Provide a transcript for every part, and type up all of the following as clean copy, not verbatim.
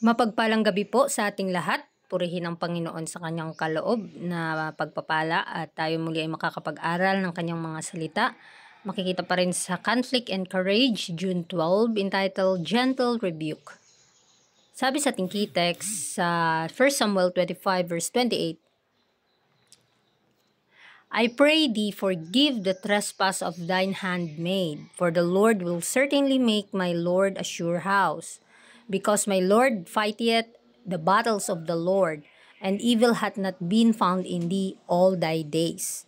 Mapagpalang gabi po sa ating lahat. Purihin ang Panginoon sa kanyang kaloob na pagpapala at tayo muli ay makakapag-aral ng kanyang mga salita. Makikita pa rin sa Conflict and Courage, June 12, entitled Gentle Rebuke. Sabi sa ating key text sa 1 Samuel 25 verse 28, I pray thee forgive the trespass of thine handmaid, for the Lord will certainly make my Lord a sure house. Because my Lord fighteth the battles of the Lord, and evil hath not been found in thee all thy days.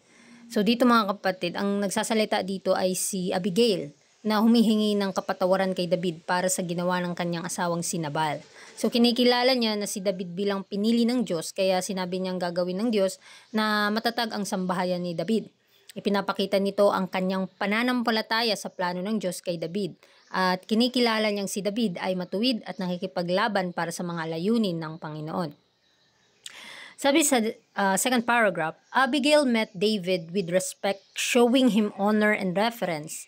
So dito mga kapatid, ang nagsasalita dito ay si Abigail na humihingi ng kapatawaran kay David para sa ginawa ng kanyang asawang si Nabal. So kinikilala niya na si David bilang pinili ng Diyos, kaya sinabi niyang gagawin ng Diyos na matatag ang sambahayan ni David. Ipinapakita nito ang kanyang pananampalataya sa plano ng Diyos kay David. At kinikilala niyang si David ay matuwid at nakikipaglaban para sa mga layunin ng Panginoon. Sabi sa second paragraph, Abigail met David with respect, showing him honor and deference,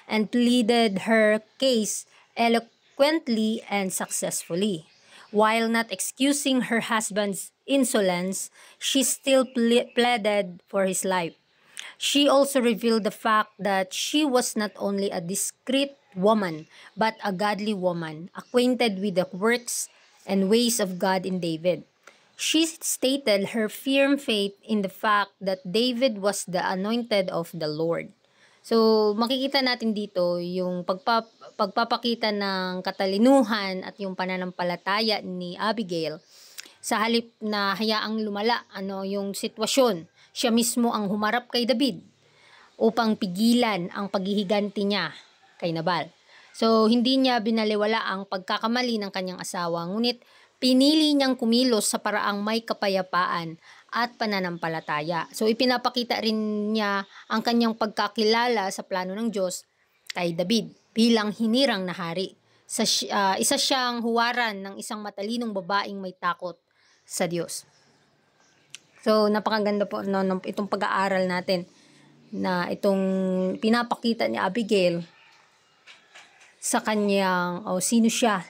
and pleaded her case eloquently and successfully. While not excusing her husband's insolence, she still pleaded for his life. She also revealed the fact that she was not only a discreet woman, but a godly woman, acquainted with the works and ways of God in David. She stated her firm faith in the fact that David was the anointed of the Lord. So, makikita natin dito yung pagpapakita ng katalinuhan at yung pananampalataya ni Abigail sa halip na hayaang lumala yung sitwasyon. Siya mismo ang humarap kay David upang pigilan ang paghihiganti niya kay Nabal. So, hindi niya binaliwala ang pagkakamali ng kanyang asawa, ngunit pinili niyang kumilos sa paraang may kapayapaan at pananampalataya. So, ipinapakita rin niya ang kanyang pagkakilala sa plano ng Diyos kay David bilang hinirang na hari. Isa siyang huwaran ng isang matalinong babaeng may takot sa Diyos. So, napakaganda po itong pag-aaral natin na itong pinapakita ni Abigail sa kanyang, sino siya.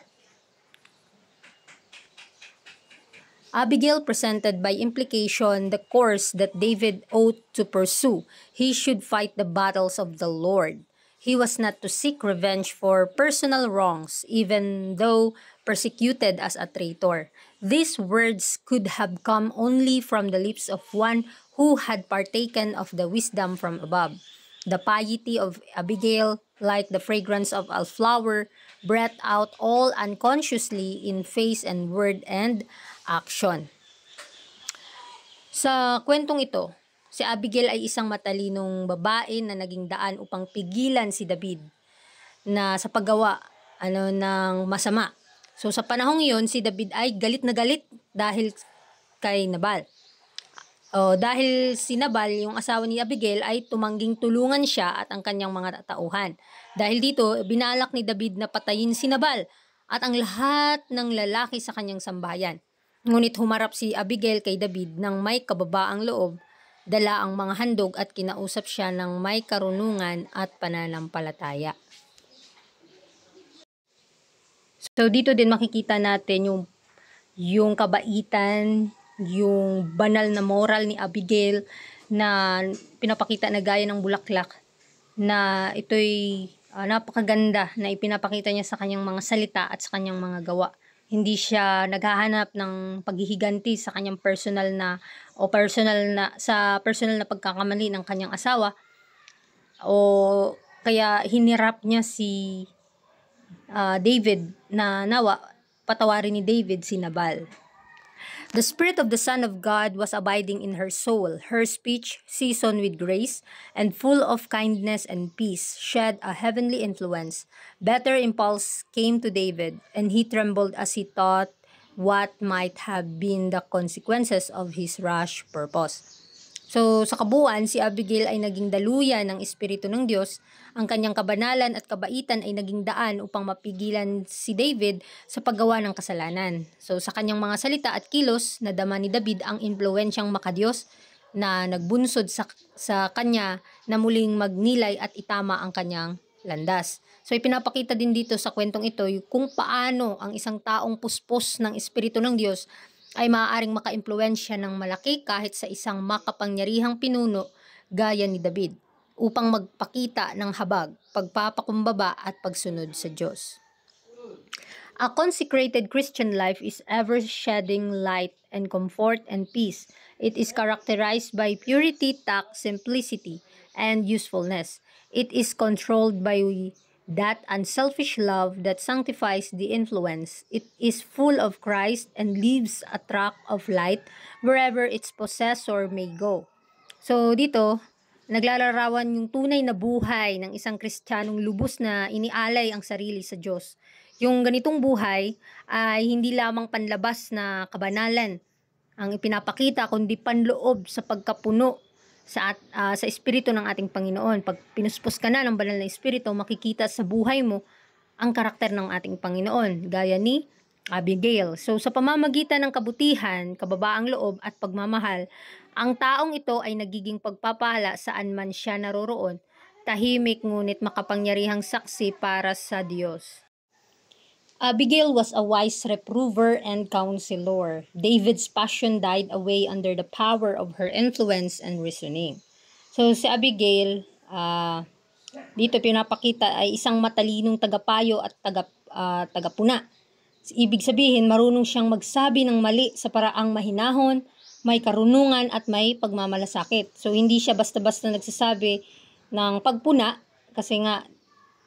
Abigail presented by implication the course that David ought to pursue. He should fight the battles of the Lord. He was not to seek revenge for personal wrongs, even though persecuted as a traitor. These words could have come only from the lips of one who had partaken of the wisdom from above. The piety of Abigail, like the fragrance of a flower, breathed out all unconsciously in face and word and action. Sa kwentong ito, si Abigail ay isang matalinong babae na naging daan upang pigilan si David na sa paggawa ng masama. So sa panahong iyon, si David ay galit na galit dahil kay Nabal. Dahil si Nabal, yung asawa ni Abigail, ay tumangging tulungan siya at ang kanyang mga tauhan. Dahil dito, binalak ni David na patayin si Nabal at ang lahat ng lalaki sa kanyang sambahayan. Ngunit humarap si Abigail kay David ng may kababaang loob, dala ang mga handog at kinausap siya ng may karunungan at pananampalataya. So dito din makikita natin yung kabaitan, yung banal na moral ni Abigail na pinapakita na gaya ng bulaklak, na ito'y napakaganda na ipinapakita niya sa kanyang mga salita at sa kanyang mga gawa. Hindi siya naghahanap ng paghihiganti sa kanyang personal na pagkakamali ng kanyang asawa, o kaya hinirap niya si David na nawa patawarin ni David si Nabal. The Spirit of the Son of God was abiding in her soul. Her speech, seasoned with grace and full of kindness and peace, shed a heavenly influence. Better impulse came to David, and he trembled as he thought what might have been the consequences of his rash purpose. So, sa kabuuan, si Abigail ay naging daluyan ng Espiritu ng Diyos. Ang kanyang kabanalan at kabaitan ay naging daan upang mapigilan si David sa paggawa ng kasalanan. So, sa kanyang mga salita at kilos, nadama ni David ang impluwensyang makadiyos na nagbunsod sa kanya na muling magnilay at itama ang kanyang landas. So ipinapakita din dito sa kwentong ito kung paano ang isang taong puspos ng Espiritu ng Diyos ay maaaring makaimpluwensya ng malaki kahit sa isang makapangyarihang pinuno gaya ni David upang magpakita ng habag, pagpapakumbaba at pagsunod sa Diyos. A consecrated Christian life is ever shedding light and comfort and peace. It is characterized by purity, tact, simplicity, and usefulness. It is controlled by that unselfish love that sanctifies the influence. It is full of Christ and leaves a track of light wherever its possessor may go. So dito, naglalarawan yung tunay na buhay ng isang Kristiyanong lubos na inialay ang sarili sa Diyos. Yung ganitong buhay ay hindi lamang panlabas na kabanalan ang ipinapakita, kundi panloob sa pagkapuno sa Espiritu ng ating Panginoon. Pag pinuspos ka na ng banal na Espiritu, makikita sa buhay mo ang karakter ng ating Panginoon, gaya ni Abigail. So sa pamamagitan ng kabutihan, kababaang loob at pagmamahal, ang taong ito ay nagiging pagpapala saan man siya naroroon, tahimik ngunit makapangyarihang saksi para sa Diyos. Abigail was a wise reprover and counselor. David's passion died away under the power of her influence and reasoning. So si Abigail, dito pinapakita ay isang matalinong tagapayo at tagapuna. Ibig sabihin, marunong siyang magsabi ng mali sa paraang mahinahon, may karunungan at may pagmamalasakit. So hindi siya basta-basta nagsasabi ng pagpuna, kasi nga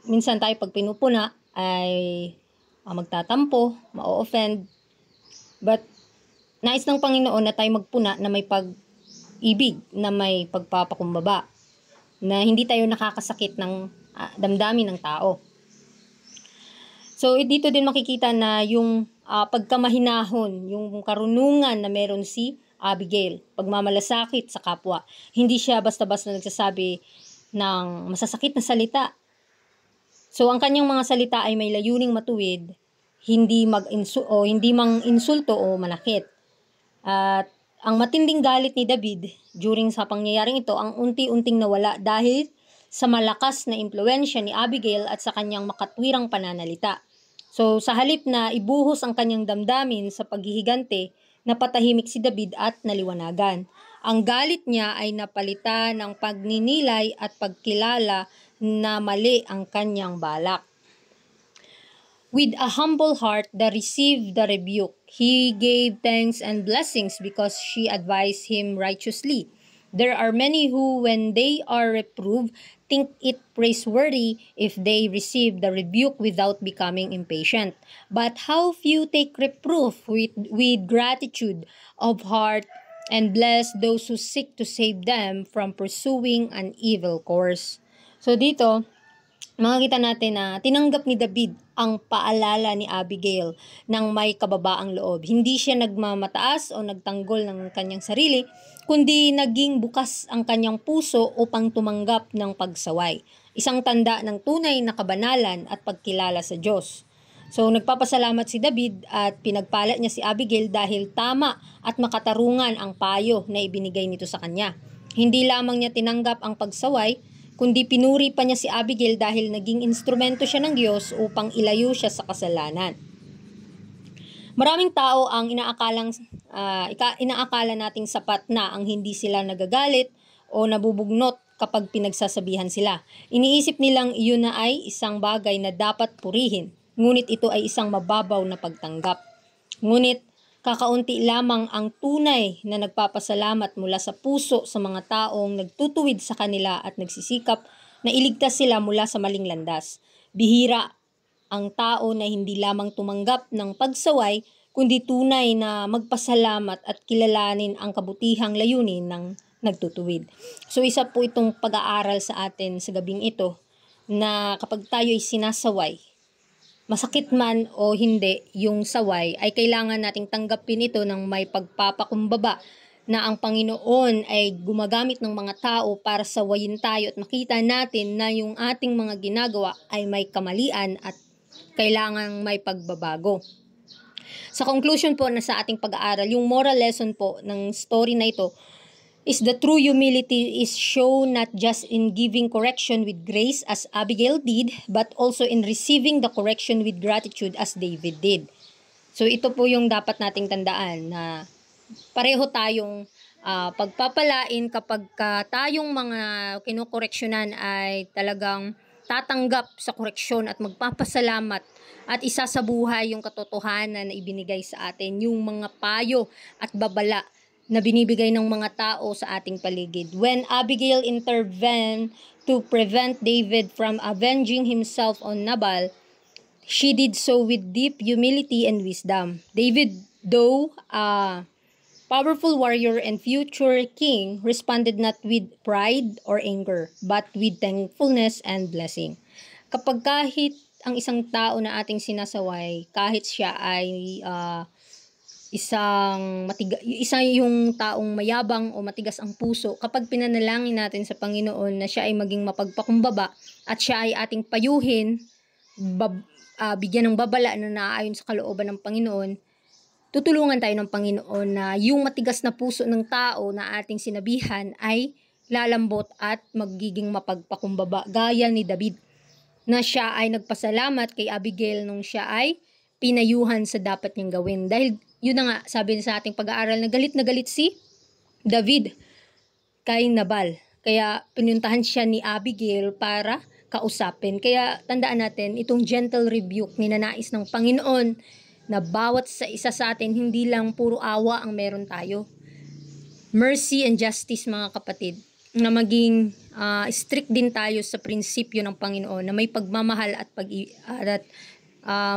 minsan tayo pag pinupuna ay magtatampo, ma-offend. But nais ng Panginoon na tayo magpuna na may pag-ibig, na may pagpapakumbaba, na hindi tayo nakakasakit ng damdamin ng tao. So dito din makikita na yung pagkamahinahon, yung karunungan na meron si Abigail, pagmamalasakit sa kapwa. Hindi siya basta-basta nagsasabi ng masasakit na salita. So ang kanyang mga salita ay may layuning matuwid, hindi mang insulto o manakit. At ang matinding galit ni David during sa pangyayaring ito ang unti-unting nawala dahil sa malakas na impluwensya ni Abigail at sa kanyang makatwirang pananalita. So sa halip na ibuhos ang kanyang damdamin sa paghihigante, napatahimik si David at naliwanagan. Ang galit niya ay napalitan ng pagninilay at pagkilala na mali ang kanyang balak. With a humble heart that received the rebuke, he gave thanks and blessings because she advised him righteously. There are many who, when they are reproved, think it praiseworthy if they receive the rebuke without becoming impatient. But how few take reproof with gratitude of heart and bless those who seek to save them from pursuing an evil course. So dito, makikita natin na tinanggap ni David ang paalala ni Abigail ng may kababaang loob. Hindi siya nagmamataas o nagtanggol ng kanyang sarili, kundi naging bukas ang kanyang puso upang tumanggap ng pagsaway. Isang tanda ng tunay na kabanalan at pagkilala sa Diyos. So nagpapasalamat si David at pinagpala niya si Abigail dahil tama at makatarungan ang payo na ibinigay nito sa kanya. Hindi lamang niya tinanggap ang pagsaway, kundi pinuri pa niya si Abigail dahil naging instrumento siya ng Diyos upang ilayo siya sa kasalanan. Maraming tao ang inaakala nating sapat na ang hindi sila nagagalit o nabubugnot kapag pinagsasabihan sila. Iniisip nilang iyon na ay isang bagay na dapat purihin, ngunit ito ay isang mababaw na pagtanggap. Ngunit kakaunti lamang ang tunay na nagpapasalamat mula sa puso sa mga taong nagtutuwid sa kanila at nagsisikap na iligtas sila mula sa maling landas. Bihira ang tao na hindi lamang tumanggap ng pagsaway, kundi tunay na magpasalamat at kilalanin ang kabutihang layunin ng nagtutuwid. So isa po itong pag-aaral sa atin sa gabing ito na kapag tayo ay sinasaway, masakit man o hindi yung saway, ay kailangan nating tanggapin ito ng may pagpapakumbaba na ang Panginoon ay gumagamit ng mga tao para sawayin tayo at makita natin na yung ating mga ginagawa ay may kamalian at kailangang may pagbabago. Sa conclusion po na sa ating pag-aaral, yung moral lesson po ng story na ito is the true humility is shown not just in giving correction with grace as Abigail did, but also in receiving the correction with gratitude as David did. So ito po yung dapat nating tandaan na pareho tayong pagpapalain kapag tayong mga kinukoreksyonan ay talagang tatanggap sa koreksyon at magpapasalamat at isasabuhay yung katotohanan na ibinigay sa atin, yung mga payo at babala na binibigay ng mga tao sa ating paligid. When Abigail intervened to prevent David from avenging himself on Nabal, she did so with deep humility and wisdom. David, though powerful warrior and future king, responded not with pride or anger, but with thankfulness and blessing. Kapag kahit ang isang tao na ating sinasaway, kahit siya ay isa yung taong mayabang o matigas ang puso, kapag pinanalangin natin sa Panginoon na siya ay maging mapagpakumbaba at siya ay ating payuhin, bigyan ng babala na naaayon sa kalooban ng Panginoon, tutulungan tayo ng Panginoon na yung matigas na puso ng tao na ating sinabihan ay lalambot at magiging mapagpakumbaba. Gaya ni David na siya ay nagpasalamat kay Abigail nung siya ay pinayuhan sa dapat niyang gawin. Dahil yun na nga, sabi sa ating pag-aaral na galit si David kay Nabal. Kaya pinuntahan siya ni Abigail para kausapin. Kaya tandaan natin, itong gentle rebuke ninanais ng Panginoon na bawat isa sa atin, hindi lang puro awa ang meron tayo. Mercy and justice, mga kapatid, na maging strict din tayo sa prinsipyo ng Panginoon na may pagmamahal at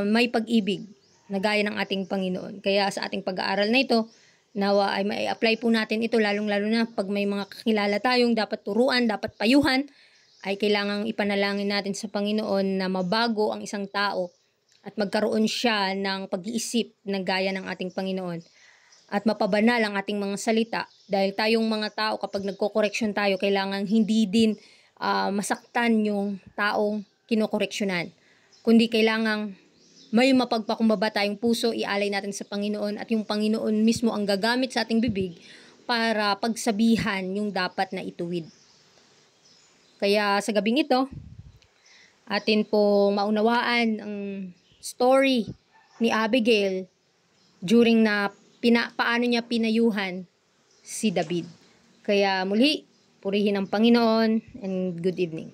may pag-ibig na gaya ng ating Panginoon. Kaya sa ating pag-aaral na ito, nawa ay mai-apply po natin ito, lalong-lalo na pag may mga kakilala tayong dapat turuan, dapat payuhan, ay kailangang ipanalangin natin sa Panginoon na mabago ang isang tao at magkaroon siya ng pag-iisip na gaya ng ating Panginoon. At mapabanal ang ating mga salita. Dahil tayong mga tao, kapag nagko-correction tayo, kailangan hindi din masaktan yung taong kinokoreksyonan. Kundi kailangan may mapagpakumbaba tayong puso, ialay natin sa Panginoon at yung Panginoon mismo ang gagamit sa ating bibig para pagsabihan yung dapat na ituwid. Kaya sa gabing ito, atin po maunawaan ang story ni Abigail during na paano niya pinayuhan si David. Kaya muli, purihin ang Panginoon and good evening.